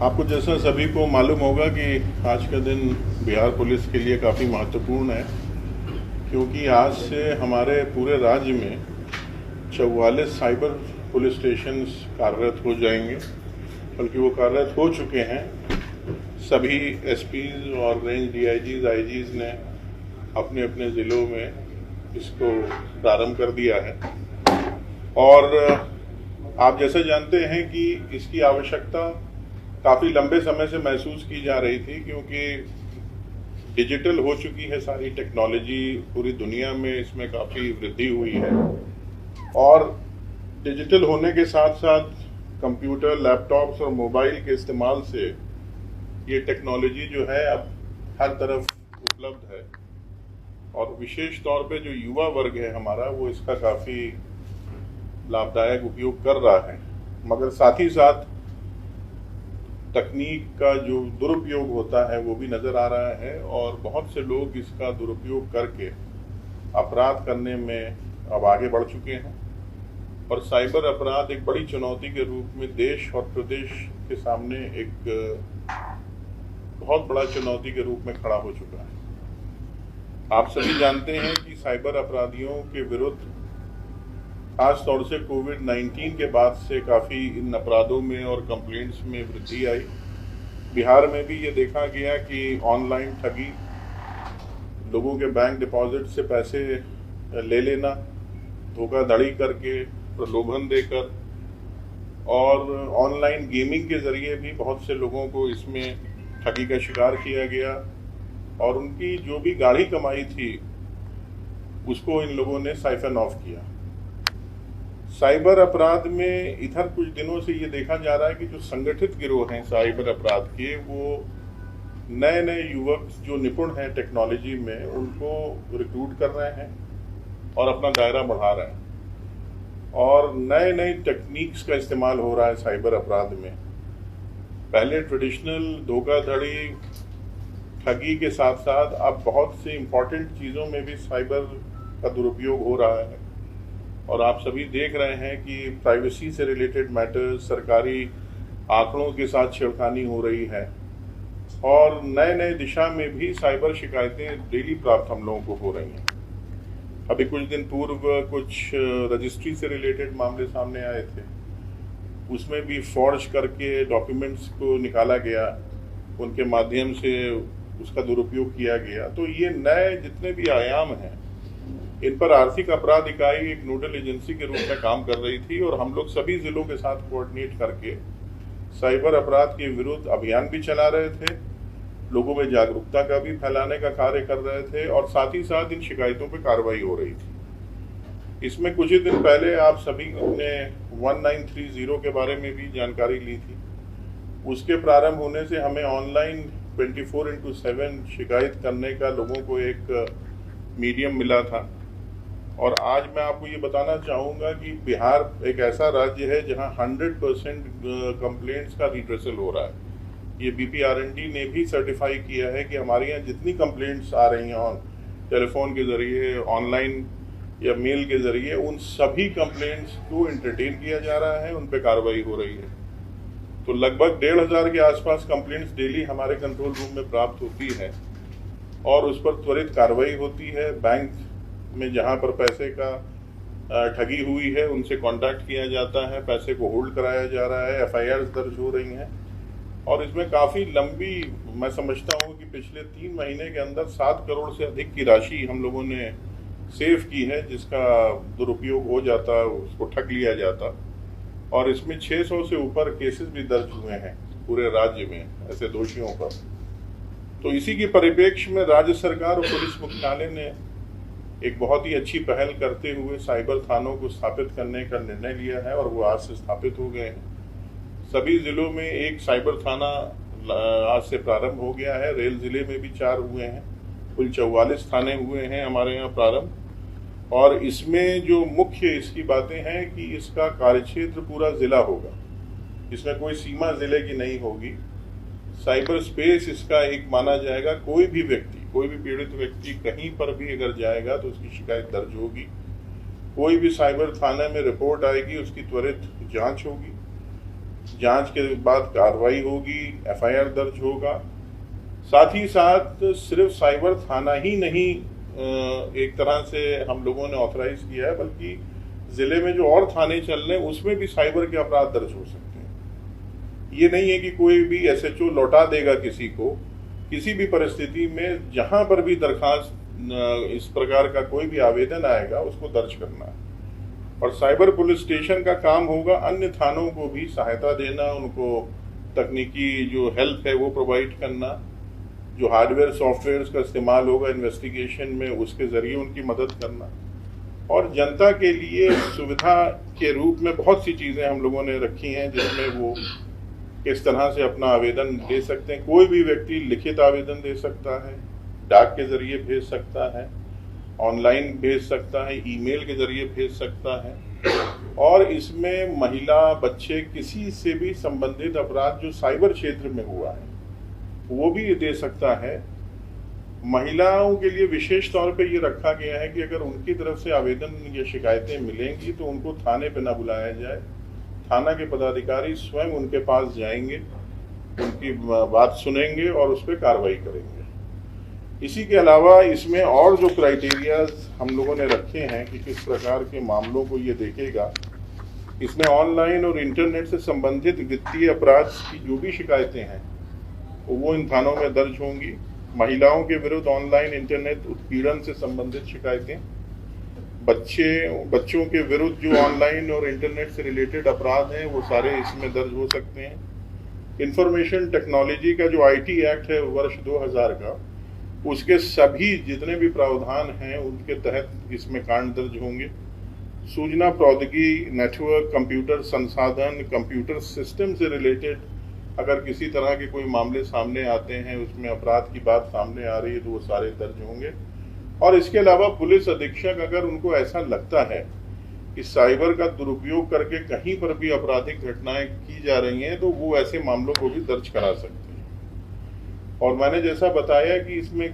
आपको जैसा सभी को मालूम होगा कि आज का दिन बिहार पुलिस के लिए काफ़ी महत्वपूर्ण है, क्योंकि आज से हमारे पूरे राज्य में 44 साइबर पुलिस स्टेशन कार्यरत हो जाएंगे, बल्कि वो कार्यरत हो चुके हैं। सभी एसपीज और रेंज डीआईजीज आईजीज ने अपने अपने ज़िलों में इसको प्रारंभ कर दिया है। और आप जैसे जानते हैं कि इसकी आवश्यकता काफ़ी लंबे समय से महसूस की जा रही थी, क्योंकि डिजिटल हो चुकी है सारी टेक्नोलॉजी, पूरी दुनिया में इसमें काफ़ी वृद्धि हुई है। और डिजिटल होने के साथ साथ कंप्यूटर, लैपटॉप्स और मोबाइल के इस्तेमाल से ये टेक्नोलॉजी जो है अब हर तरफ उपलब्ध है। और विशेष तौर पे जो युवा वर्ग है हमारा, वो इसका काफ़ी लाभदायक उपयोग कर रहा है। मगर साथ ही साथ तकनीक का जो दुरुपयोग होता है वो भी नज़र आ रहा है, और बहुत से लोग इसका दुरुपयोग करके अपराध करने में अब आगे बढ़ चुके हैं। और साइबर अपराध एक बड़ी चुनौती के रूप में देश और प्रदेश के सामने एक बहुत बड़ा चुनौती के रूप में खड़ा हो चुका है। आप सभी जानते हैं कि साइबर अपराधियों के विरुद्ध खास तौर से कोविड-19 के बाद से काफ़ी इन अपराधों में और कंप्लेंट्स में वृद्धि आई। बिहार में भी ये देखा गया कि ऑनलाइन ठगी, लोगों के बैंक डिपॉजिट से पैसे ले लेना, धोखाधड़ी करके, प्रलोभन देकर, और ऑनलाइन गेमिंग के ज़रिए भी बहुत से लोगों को इसमें ठगी का शिकार किया गया, और उनकी जो भी गाढ़ी कमाई थी उसको इन लोगों ने साइफन ऑफ किया। साइबर अपराध में इधर कुछ दिनों से ये देखा जा रहा है कि जो संगठित गिरोह हैं साइबर अपराध के, वो नए नए युवक जो निपुण हैं टेक्नोलॉजी में, उनको रिक्रूट कर रहे हैं और अपना दायरा बढ़ा रहे हैं। और नए नए टेक्निक्स का इस्तेमाल हो रहा है साइबर अपराध में। पहले ट्रेडिशनल धोखाधड़ी, ठगी के साथ साथ अब बहुत सी इम्पोर्टेंट चीज़ों में भी साइबर का दुरुपयोग हो रहा है। और आप सभी देख रहे हैं कि प्राइवेसी से रिलेटेड मैटर्स, सरकारी आंकड़ों के साथ छेड़खानी हो रही है, और नए नए दिशा में भी साइबर शिकायतें डेली प्राप्त हम लोगों को हो रही हैं। अभी कुछ दिन पूर्व कुछ रजिस्ट्री से रिलेटेड मामले सामने आए थे, उसमें भी फॉर्ज करके डॉक्यूमेंट्स को निकाला गया, उनके माध्यम से उसका दुरुपयोग किया गया। तो ये नए जितने भी आयाम हैं, इन पर आर्थिक अपराध इकाई एक नोडल एजेंसी के रूप में काम कर रही थी, और हम लोग सभी जिलों के साथ कोऑर्डिनेट करके साइबर अपराध के विरुद्ध अभियान भी चला रहे थे, लोगों में जागरूकता का भी फैलाने का कार्य कर रहे थे, और साथ ही साथ इन शिकायतों पर कार्रवाई हो रही थी। इसमें कुछ ही दिन पहले आप सभी ने 1930 के बारे में भी जानकारी ली थी। उसके प्रारंभ होने से हमें ऑनलाइन 24/7 शिकायत करने का लोगों को एक मीडियम मिला था। और आज मैं आपको ये बताना चाहूँगा कि बिहार एक ऐसा राज्य है जहाँ 100% कंप्लेंट्स का रिड्रेसल हो रहा है। ये BPRND ने भी सर्टिफाई किया है कि हमारे यहाँ जितनी कंप्लेंट्स आ रही हैं टेलीफोन के ज़रिए, ऑनलाइन या मेल के ज़रिए, उन सभी कंप्लेंट्स को एंटरटेन किया जा रहा है, उन पर कार्रवाई हो रही है। तो लगभग 1500 के आसपास कंप्लेंट्स डेली हमारे कंट्रोल रूम में प्राप्त होती है, और उस पर त्वरित कार्रवाई होती है। बैंक में जहां पर पैसे का ठगी हुई है उनसे कांटेक्ट किया जाता है, पैसे को होल्ड कराया जा रहा है, FIRs दर्ज हो रही हैं। और इसमें काफ़ी लंबी, मैं समझता हूं कि पिछले 3 महीने के अंदर 7 करोड़ से अधिक की राशि हम लोगों ने सेव की है, जिसका दुरुपयोग हो जाता, उसको ठग लिया जाता। और इसमें 600 से ऊपर केसेस भी दर्ज हुए हैं पूरे राज्य में ऐसे दोषियों पर। तो इसी के परिप्रेक्ष्य में राज्य सरकार और पुलिस मुख्यालय ने एक बहुत ही अच्छी पहल करते हुए साइबर थानों को स्थापित करने का निर्णय लिया है, और वो आज से स्थापित हो गए हैं। सभी जिलों में एक साइबर थाना आज से प्रारंभ हो गया है। रेल जिले में भी 4 हुए हैं, कुल 44 थाने हुए हैं हमारे यहाँ प्रारंभ। और इसमें जो मुख्य इसकी बातें हैं कि इसका कार्यक्षेत्र पूरा जिला होगा, इसमें कोई सीमा जिले की नहीं होगी। साइबर स्पेस इसका एक माना जाएगा। कोई भी व्यक्ति, कोई भी पीड़ित व्यक्ति कहीं पर भी अगर जाएगा तो उसकी शिकायत दर्ज होगी। कोई भी साइबर थाने में रिपोर्ट आएगी, उसकी त्वरित जांच होगी। जांच के बाद कार्रवाई होगी, एफआईआर दर्ज होगा। साथ ही साथ सिर्फ साइबर थाना ही नहीं एक तरह से हम लोगों ने ऑथराइज किया है, बल्कि जिले में जो और थाने चल रहे हैं उसमें भी साइबर के अपराध दर्ज हो सकते हैं। ये नहीं है कि कोई भी एसएचओ लौटा देगा किसी को, किसी भी परिस्थिति में जहां पर भी दरखास्त इस प्रकार का कोई भी आवेदन आएगा उसको दर्ज करना है। और साइबर पुलिस स्टेशन का काम होगा अन्य थानों को भी सहायता देना, उनको तकनीकी जो हेल्प है वो प्रोवाइड करना, जो हार्डवेयर सॉफ्टवेयर का इस्तेमाल होगा इन्वेस्टिगेशन में उसके जरिए उनकी मदद करना। और जनता के लिए सुविधा के रूप में बहुत सी चीज़ें हम लोगों ने रखी हैं जिसमें वो किस तरह से अपना आवेदन दे सकते हैं। कोई भी व्यक्ति लिखित आवेदन दे सकता है, डाक के जरिए भेज सकता है, ऑनलाइन भेज सकता है, ईमेल के जरिए भेज सकता है। और इसमें महिला, बच्चे, किसी से भी संबंधित अपराध जो साइबर क्षेत्र में हुआ है वो भी दे सकता है। महिलाओं के लिए विशेष तौर पे ये रखा गया है कि अगर उनकी तरफ से आवेदन या शिकायतें मिलेंगी तो उनको थाने पे ना बुलाया जाए, थाना के पदाधिकारी स्वयं उनके पास जाएंगे, उनकी बात सुनेंगे और उस पर कार्रवाई करेंगे। इसी के अलावा इसमें और जो क्राइटेरियाज हम लोगों ने रखे हैं कि किस प्रकार के मामलों को ये देखेगा, इसमें ऑनलाइन और इंटरनेट से संबंधित वित्तीय अपराध की जो भी शिकायतें हैं वो इन थानों में दर्ज होंगी। महिलाओं के विरुद्ध ऑनलाइन इंटरनेट उत्पीड़न से संबंधित शिकायतें, बच्चों के विरुद्ध जो ऑनलाइन और इंटरनेट से रिलेटेड अपराध हैं वो सारे इसमें दर्ज हो सकते हैं। इंफॉर्मेशन टेक्नोलॉजी का जो आईटी एक्ट है वर्ष 2000 का, उसके सभी जितने भी प्रावधान हैं उनके तहत इसमें कांड दर्ज होंगे। सूचना प्रौद्योगिकी, नेटवर्क, कंप्यूटर संसाधन, कंप्यूटर सिस्टम से रिलेटेड अगर किसी तरह के कोई मामले सामने आते हैं, उसमें अपराध की बात सामने आ रही है तो वो सारे दर्ज होंगे। और इसके अलावा पुलिस अधीक्षक अगर उनको ऐसा लगता है कि साइबर का दुरुपयोग करके कहीं पर भी आपराधिक घटनाएं की जा रही हैं तो वो ऐसे मामलों को भी दर्ज करा सकते हैं। और मैंने जैसा बताया कि इसमें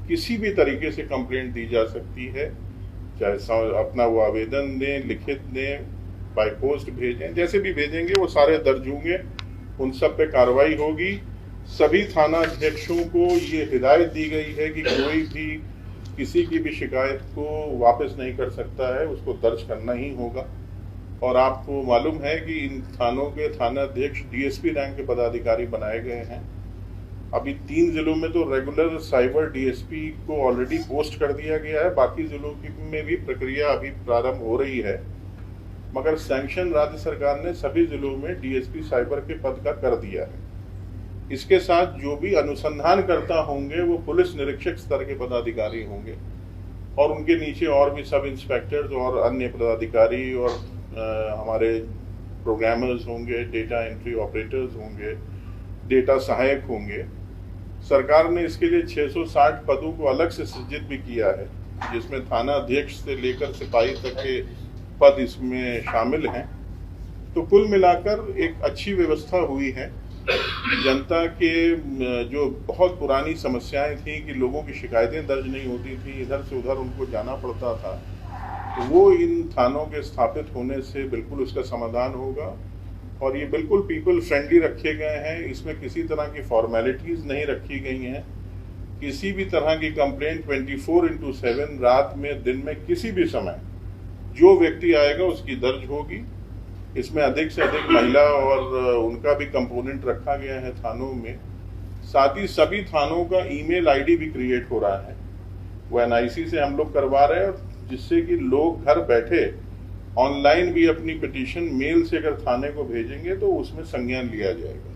किसी भी तरीके से कंप्लेंट दी जा सकती है, चाहे अपना वो आवेदन दें, लिखित दें, बाय पोस्ट भेजें, जैसे भी भेजेंगे वो सारे दर्ज होंगे, उन सब पे कार्रवाई होगी। सभी थाना अध्यक्षों को ये हिदायत दी गई है कि कोई भी किसी की भी शिकायत को वापस नहीं कर सकता है, उसको दर्ज करना ही होगा। और आपको मालूम है कि इन थानों के थाना अध्यक्ष डीएसपी रैंक के पदाधिकारी बनाए गए हैं। अभी 3 जिलों में तो रेगुलर साइबर डीएसपी को ऑलरेडी पोस्ट कर दिया गया है, बाकी जिलों में भी प्रक्रिया अभी प्रारंभ हो रही है, मगर सैंक्शन राज्य सरकार ने सभी जिलों में डीएसपी साइबर के पद का कर दिया है। इसके साथ जो भी अनुसंधानकर्ता होंगे वो पुलिस निरीक्षक स्तर के पदाधिकारी होंगे और उनके नीचे और भी सब इंस्पेक्टर्स और अन्य पदाधिकारी और हमारे प्रोग्रामर्स होंगे, डेटा एंट्री ऑपरेटर्स होंगे, डेटा सहायक होंगे। सरकार ने इसके लिए 660 पदों को अलग से सृजित भी किया है, जिसमें थाना अध्यक्ष से लेकर सिपाही तक के पद इसमें शामिल हैं। तो कुल मिलाकर एक अच्छी व्यवस्था हुई है। जनता के जो बहुत पुरानी समस्याएं थी कि लोगों की शिकायतें दर्ज नहीं होती थी, इधर से उधर उनको जाना पड़ता था, तो वो इन थानों के स्थापित होने से बिल्कुल उसका समाधान होगा। और ये बिल्कुल पीपल फ्रेंडली रखे गए हैं, इसमें किसी तरह की फॉर्मेलिटीज नहीं रखी गई हैं। किसी भी तरह की कंप्लेंट 24/7 रात में, दिन में, किसी भी समय जो व्यक्ति आएगा उसकी दर्ज होगी। इसमें अधिक से अधिक महिला और उनका भी कंपोनेंट रखा गया है थानों में। साथ ही सभी थानों का ईमेल आईडी भी क्रिएट हो रहा है, वो एनआईसी से हम लोग करवा रहे हैं, जिससे कि लोग घर बैठे ऑनलाइन भी अपनी पिटीशन मेल से अगर थाने को भेजेंगे तो उसमें संज्ञान लिया जाएगा।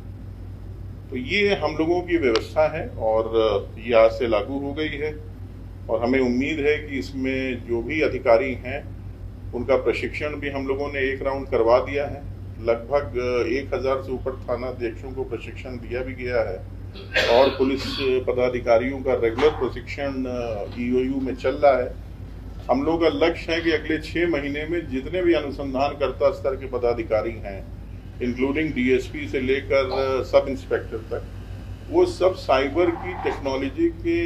तो ये हम लोगों की व्यवस्था है और ये आज से लागू हो गई है और हमें उम्मीद है कि इसमें जो भी अधिकारी हैं उनका प्रशिक्षण भी हम लोगों ने एक राउंड करवा दिया है। लगभग 1000 से ऊपर थाना अध्यक्षों को प्रशिक्षण दिया भी गया है और पुलिस पदाधिकारियों का रेगुलर प्रशिक्षण ईओयू में चल रहा है। हम लोग का लक्ष्य है कि अगले 6 महीने में जितने भी अनुसंधानकर्ता स्तर के पदाधिकारी हैं, इंक्लूडिंग डीएसपी से लेकर सब इंस्पेक्टर तक, वो सब साइबर की टेक्नोलॉजी के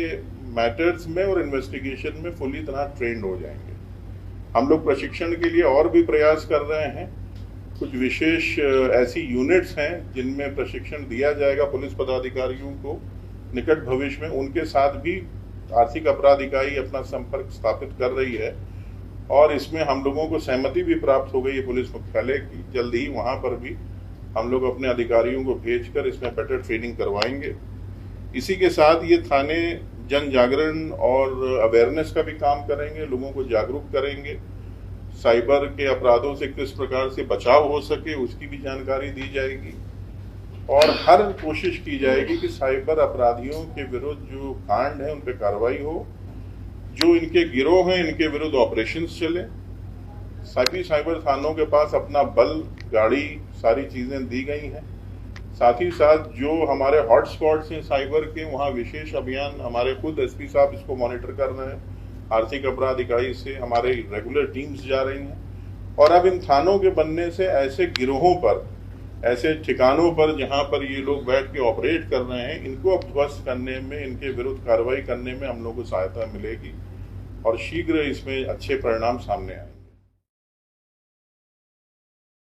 मैटर्स में और इन्वेस्टिगेशन में फुली तरह ट्रेंड हो जाएंगे। हम लोग प्रशिक्षण के लिए और भी प्रयास कर रहे हैं। कुछ विशेष ऐसी यूनिट्स हैं जिनमें प्रशिक्षण दिया जाएगा पुलिस पदाधिकारियों को निकट भविष्य में। उनके साथ भी आर्थिक अपराध इकाई अपना संपर्क स्थापित कर रही है और इसमें हम लोगों को सहमति भी प्राप्त हो गई है पुलिस मुख्यालय की। जल्द ही वहां पर भी हम लोग अपने अधिकारियों को भेजकर इसमें बेटर ट्रेनिंग करवाएंगे। इसी के साथ ये थाने जन जागरण और अवेयरनेस का भी काम करेंगे, लोगों को जागरूक करेंगे, साइबर के अपराधों से किस प्रकार से बचाव हो सके उसकी भी जानकारी दी जाएगी और हर कोशिश की जाएगी कि साइबर अपराधियों के विरुद्ध जो कांड है उन पर कार्रवाई हो, जो इनके गिरोह हैं इनके विरुद्ध ऑपरेशंस चले। सभी साइबर थानों के पास अपना बल, गाड़ी, सारी चीजें दी गई हैं। साथ ही साथ जो हमारे हॉटस्पॉट्स हैं साइबर के, वहाँ विशेष अभियान हमारे खुद एसपी साहब इसको मॉनिटर कर रहे हैं। आर्थिक अपराध इकाई से हमारे रेगुलर टीम्स जा रही हैं और अब इन थानों के बनने से ऐसे गिरोहों पर, ऐसे ठिकानों पर जहां पर ये लोग बैठ के ऑपरेट कर रहे हैं, इनको अब ध्वस्त करने में, इनके विरुद्ध कार्रवाई करने में हम लोग को सहायता मिलेगी और शीघ्र इसमें अच्छे परिणाम सामने आएंगे।